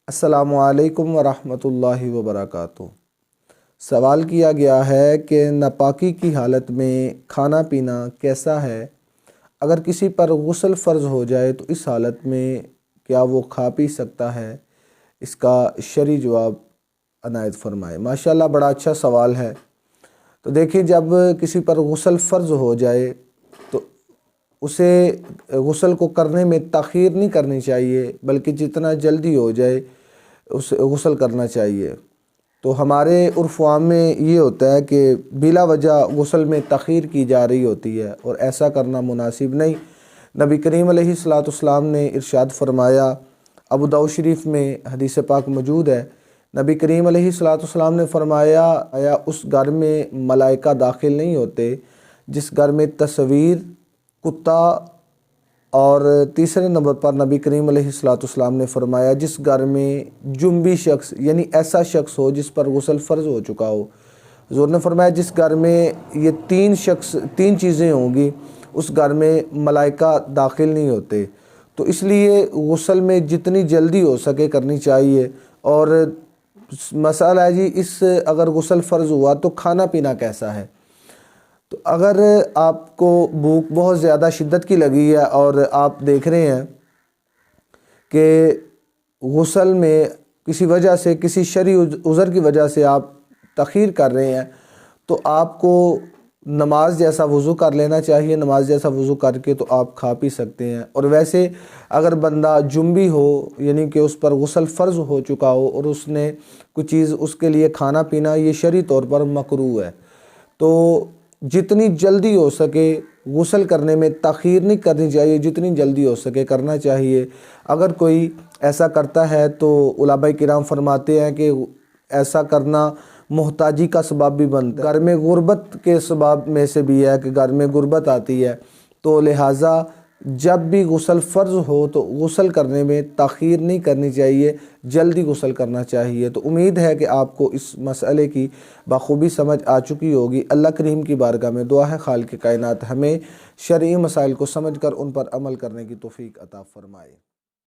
السلام علیکم ورحمۃ اللہ وبرکاتہ۔ سوال کیا گیا ہے کہ ناپاکی کی حالت میں کھانا پینا کیسا ہے؟ اگر کسی پر غسل فرض ہو جائے تو اس حالت میں کیا وہ کھا پی سکتا ہے؟ اس کا شرعی جواب عنایت فرمائے۔ ماشاءاللہ بڑا اچھا سوال ہے۔ تو دیکھیں، جب کسی پر غسل فرض ہو جائے تو اسے غسل کو کرنے میں تاخیر نہیں کرنی چاہیے، بلکہ جتنا جلدی ہو جائے اسے غسل کرنا چاہیے۔ تو ہمارے عرف عام میں یہ ہوتا ہے کہ بلا وجہ غسل میں تاخیر کی جا رہی ہوتی ہے، اور ایسا کرنا مناسب نہیں۔ نبی کریم علیہ السلام نے ارشاد فرمایا، ابو داؤد شریف میں حدیث پاک موجود ہے، نبی کریم علیہ السلام نے فرمایا اس گھر میں ملائکہ داخل نہیں ہوتے جس گھر میں تصویر، کتا، اور تیسرے نمبر پر نبی کریم علیہ السلام نے فرمایا جس گھر میں جنبی شخص، یعنی ایسا شخص ہو جس پر غسل فرض ہو چکا ہو۔ حضور نے فرمایا جس گھر میں یہ تین چیزیں ہوں گی اس گھر میں ملائکہ داخل نہیں ہوتے۔ تو اس لیے غسل میں جتنی جلدی ہو سکے کرنی چاہیے۔ اور مسئلہ ہے جی، اگر غسل فرض ہوا تو کھانا پینا کیسا ہے؟ تو اگر آپ کو بھوک بہت زیادہ شدت کی لگی ہے اور آپ دیکھ رہے ہیں کہ غسل میں کسی وجہ سے، کسی شرعی عذر کی وجہ سے آپ تاخیر کر رہے ہیں، تو آپ کو نماز جیسا وضو کر لینا چاہیے۔ نماز جیسا وضو کر کے تو آپ کھا پی سکتے ہیں۔ اور ویسے اگر بندہ جنبی ہو، یعنی کہ اس پر غسل فرض ہو چکا ہو اور اس نے کوئی چیز اس کے لیے کھانا پینا، یہ شرعی طور پر مکروہ ہے۔ تو جتنی جلدی ہو سکے غسل کرنے میں تاخیر نہیں کرنی چاہیے، جتنی جلدی ہو سکے کرنا چاہیے۔ اگر کوئی ایسا کرتا ہے تو علماء کرام فرماتے ہیں کہ ایسا کرنا محتاجی کا سبب بھی بنتا ہے، گھر میں غربت کے سبب میں سے بھی ہے کہ گھر میں غربت آتی ہے۔ تو لہٰذا جب بھی غسل فرض ہو تو غسل کرنے میں تاخیر نہیں کرنی چاہیے، جلدی غسل کرنا چاہیے۔ تو امید ہے کہ آپ کو اس مسئلے کی بخوبی سمجھ آ چکی ہوگی۔ اللہ کریم کی بارگاہ میں دعا ہے خالق کائنات ہمیں شرعی مسائل کو سمجھ کر ان پر عمل کرنے کی توفیق عطا فرمائے۔